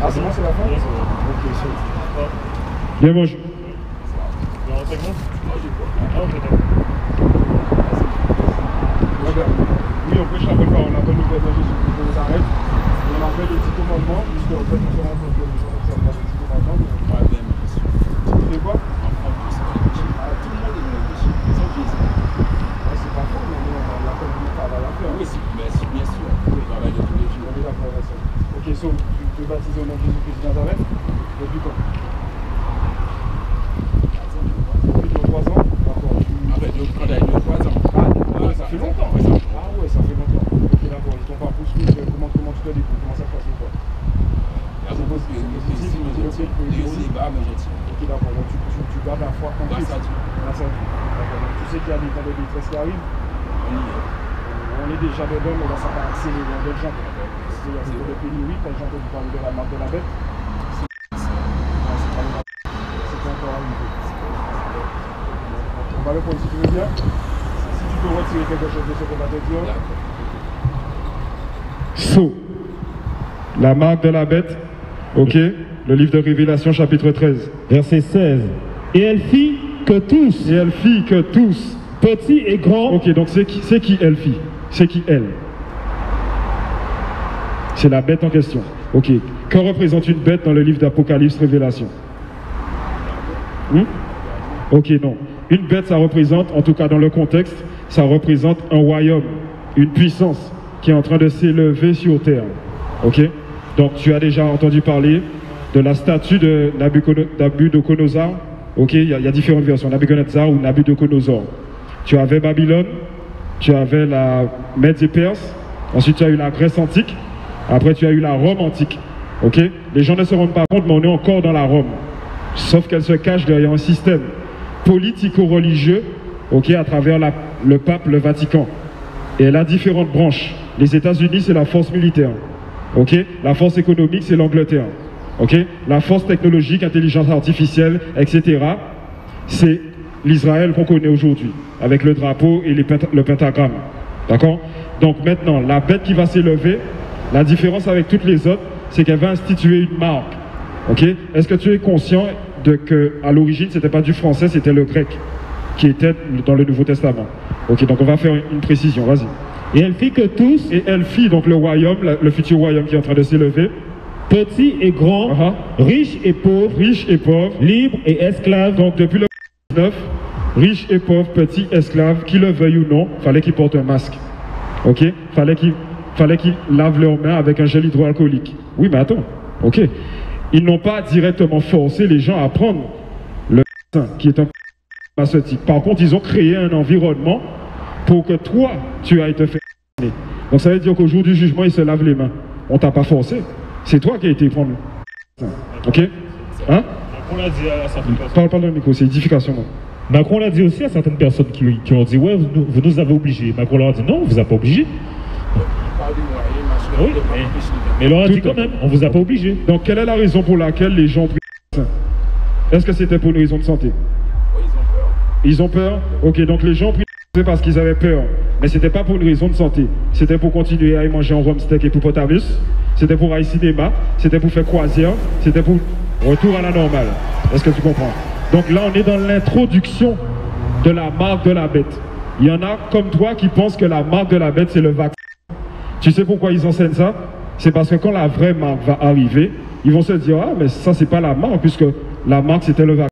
Ah, c'est bon, c'est la fin? Ouais, c'est bon. Ok, c'est Ouais. Bien bonjour. Il y a un renseignement? Ah, ok, d'accord. Oui, on prêche la bonne parole, la bonne nouvelle de Jésus. On les arrête. On a fait des petits commandements, puisque en fait, on se rend compte que nous sommes observés des petits commandements. Tu fais quoi? Ah, tout le monde est dans le péché. C'est pas faux, mais on a quand même du travail à faire. Oui, bien sûr. Le travail de tous les jours. On est d'accord avec ça. Ok, so, tu es baptisé au nom de Jésus-Christ de Nazareth? Depuis quand? Depuis 2-3 ans? D'accord. En fait, quand il y a 2-3 ans. Ah, ça fait longtemps. Ah ouais, ça fait longtemps. Ok, d'accord. Ils t'ont pas poussé. Comment tu te découvres? Comment ça se passe pour toi? C'est positif, ok, d'accord. Donc tu gardes la foi en Christ. Grâce à Dieu. D'accord. Donc tu sais qu'il y a des temps de détresse qui arrivent. On est déjà dedans, mais là ça va accélérer en d'autres gens. C'est pour le pénurie, quand les gens peuvent parler de la marque de la bête. C'est encore arrivé. On va le prendre si tu veux bien. Si tu peux retirer quelque chose de ce qu'on va te dire. So, la marque de la bête, ok, le livre de Révélation chapitre 13. Verset 16. Et elle fit que tous, Et elle fit que tous, petits et grands, ok, donc c'est qui elle fit? C'est qui elle? C'est la bête en question. Ok, que représente une bête dans le livre d'Apocalypse Révélation? Ok, non. Une bête, ça représente, en tout cas dans le contexte, ça représente un royaume, une puissance qui est en train de s'élever sur terre. Ok? Donc tu as déjà entendu parler de la statue de Nabucodonosor. Ok, il y a différentes versions, Nabucodonosor ou Nabucodonosor. Tu avais Babylone, tu avais la Mède et Perse, ensuite tu as eu la Grèce antique, après tu as eu la Rome antique. Ok? Les gens ne se rendent pas compte, mais on est encore dans la Rome. Sauf qu'elle se cache derrière un système politico-religieux, ok, à travers le pape, le Vatican. Et elle a différentes branches. Les États-Unis, c'est la force militaire. Ok? La force économique, c'est l'Angleterre. Ok? La force technologique, intelligence artificielle, etc., c'est l'Israël qu'on connaît aujourd'hui, avec le drapeau et le pentagramme. D'accord? Donc maintenant, la bête qui va s'élever, la différence avec toutes les autres, c'est qu'elle va instituer une marque. Ok? Est-ce que tu es conscient de que à l'origine, c'était pas du français, c'était le grec qui était dans le Nouveau Testament? Ok, donc on va faire une précision, vas-y. et elle fit que tous, Et elle fit donc le royaume, le futur royaume qui est en train de s'élever, petits et grands, riches et pauvres, riches et pauvres. libres et esclaves, Donc depuis le 19, riches et pauvres, petits, esclaves, qui le veuillent ou non, fallait qu'ils portent un masque. Ok? Fallait qu'ils lavent leurs mains avec un gel hydroalcoolique. Oui, mais attends, ok. Ils n'ont pas directement forcé les gens à prendre le qui est un pharmaceutique. Par contre, ils ont créé un environnement pour que toi, tu ailles te faire. Donc ça veut dire qu'au jour du jugement, ils se lavent les mains. On t'a pas forcé. C'est toi qui as été prendre le. Ok? Hein? On l'a dit à certaines personnes. Parle dans le micro, c'est édification. Non? Macron l'a dit aussi à certaines personnes qui ont dit ouais, vous nous avez obligés. Macron leur a dit non, on vous a pas obligés. Oui, mais il leur a dit quand même, on vous a pas obligés. Donc quelle est la raison pour laquelle les gens prient? Est-ce que c'était pour une raison de santé? Ils ont peur? Ok, donc les gens prient parce qu'ils avaient peur. Mais c'était pas pour une raison de santé. C'était pour continuer à y manger en rhum steak et hippopotamus. C'était pour aller au cinéma. C'était pour faire croisière. C'était pour retour à la normale. Est-ce que tu comprends? Donc là, on est dans l'introduction de la marque de la bête. Il y en a comme toi qui pensent que la marque de la bête, c'est le vaccin. Tu sais pourquoi ils enseignent ça? C'est parce que quand la vraie marque va arriver, ils vont se dire, ah, mais ça, c'est pas la marque, puisque la marque, c'était le vaccin.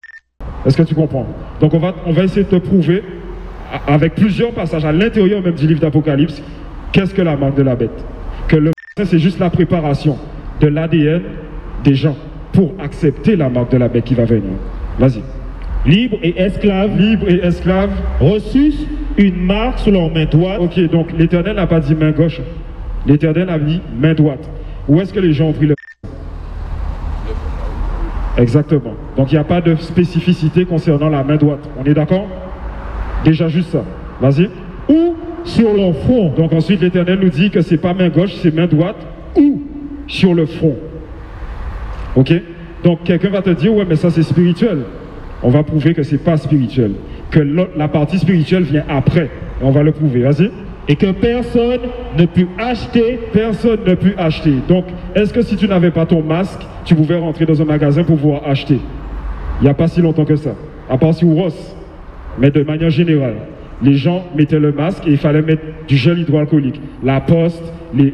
Est-ce que tu comprends? Donc on va essayer de te prouver, avec plusieurs passages à l'intérieur même du livre d'Apocalypse, qu'est-ce que la marque de la bête? Que le vaccin, c'est juste la préparation de l'ADN des gens pour accepter la marque de la bête qui va venir. Vas-y. Libres et esclaves, reçus une marque sur leur main droite. Ok, donc l'Éternel n'a pas dit main gauche. L'Éternel a dit main droite. Où est-ce que les gens ont pris le... Exactement. Donc il n'y a pas de spécificité concernant la main droite. On est d'accord? Déjà juste ça. Vas-y. Ou sur leur front. Donc ensuite l'Éternel nous dit que c'est pas main gauche, c'est main droite ou sur le front. Ok? Donc quelqu'un va te dire, ouais mais ça c'est spirituel. On va prouver que c'est pas spirituel. Que la partie spirituelle vient après. Et on va le prouver. Vas-y. Et que personne ne put acheter. Personne ne put acheter. Donc, est-ce que si tu n'avais pas ton masque, tu pouvais rentrer dans un magasin pour pouvoir acheter? Il n'y a pas si longtemps que ça. À part si Ross. Mais de manière générale, les gens mettaient le masque et il fallait mettre du gel hydroalcoolique. La poste,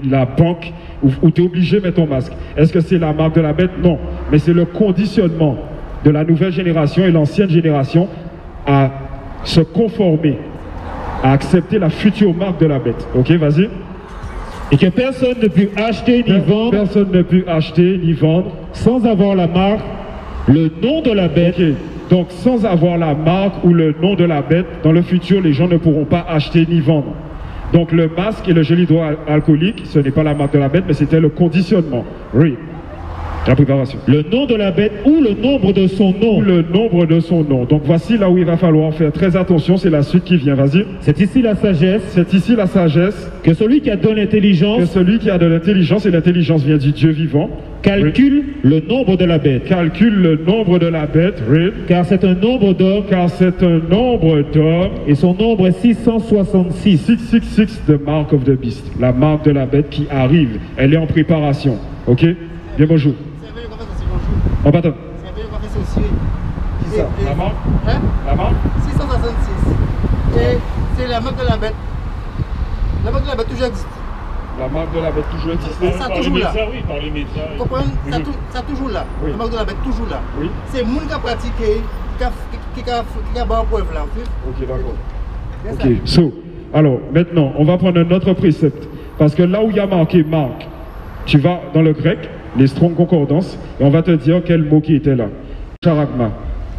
la banque, où tu es obligé de mettre ton masque. Est-ce que c'est la marque de la bête? Non. Mais c'est le conditionnement de la nouvelle génération et l'ancienne génération à se conformer, à accepter la future marque de la bête. Ok, vas-y. Et que personne ne put acheter ni vendre. Personne ne put acheter ni vendre sans avoir la marque, le nom de la bête. Ok. Donc sans avoir la marque ou le nom de la bête, dans le futur, les gens ne pourront pas acheter ni vendre. Donc le masque et le gel hydroalcoolique, ce n'est pas la marque de la bête, mais c'était le conditionnement. Oui. La préparation. Le nom de la bête ou le nombre de son nom. Ou le nombre de son nom. Donc voici là où il va falloir faire très attention, c'est la suite qui vient, vas-y. C'est ici la sagesse. C'est ici la sagesse. Que celui qui a de l'intelligence. Que celui qui a de l'intelligence, et l'intelligence vient du Dieu vivant. Calcule le nombre de la bête. Calcule le nombre de la bête, read. Car c'est un nombre d'hommes. Car c'est un nombre d'hommes. Et son nombre est 666. 666, the mark of the beast. La marque de la bête qui arrive. Elle est en préparation. Ok? Bien bonjour. En bâton. Qui ça? La marque? Hein? La marque? 666. Et c'est la marque de la bête. La marque de la bête toujours existe. La marque de la bête toujours existe. Ça toujours là. Oui, par les médias. Vous comprenez? Ça toujours là. Oui. La marque de la bête toujours là. Oui. C'est le monde qui a pratiqué, qui a barre preuve là. Ok, d'accord. C'est Ok, so, alors maintenant, on va prendre un autre précepte. Parce que là où il y a marqué marque, tu vas dans le grec, les Strong Concordance, et on va te dire quel mot qui était là. Charagma.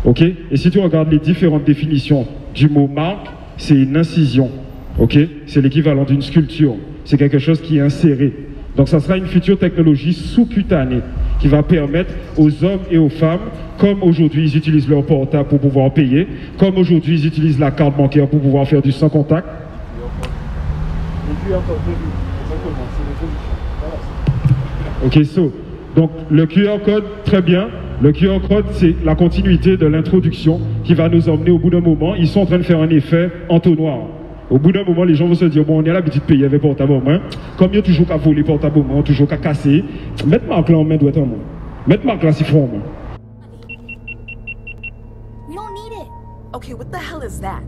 Ok? Et si tu regardes les différentes définitions du mot marque, c'est une incision. Ok? C'est l'équivalent d'une sculpture. C'est quelque chose qui est inséré. Donc ça sera une future technologie sous-cutanée qui va permettre aux hommes et aux femmes, comme aujourd'hui ils utilisent leur portable pour pouvoir payer, comme aujourd'hui ils utilisent la carte bancaire pour pouvoir faire du sans contact. Ok, so, donc le QR code, très bien. Le QR code, c'est la continuité de l'introduction qui va nous emmener au bout d'un moment. Ils sont en train de faire un effet entonnoir. Au bout d'un moment, les gens vont se dire, bon, on est à l'habitude de payer avec portable en main. Comme il y a toujours qu'à voler portable en main, toujours qu'à casser, mettre marque là en main doit être en main. Mettre marque là, c'est fort en main. We don't need it. Okay, what the hell is that?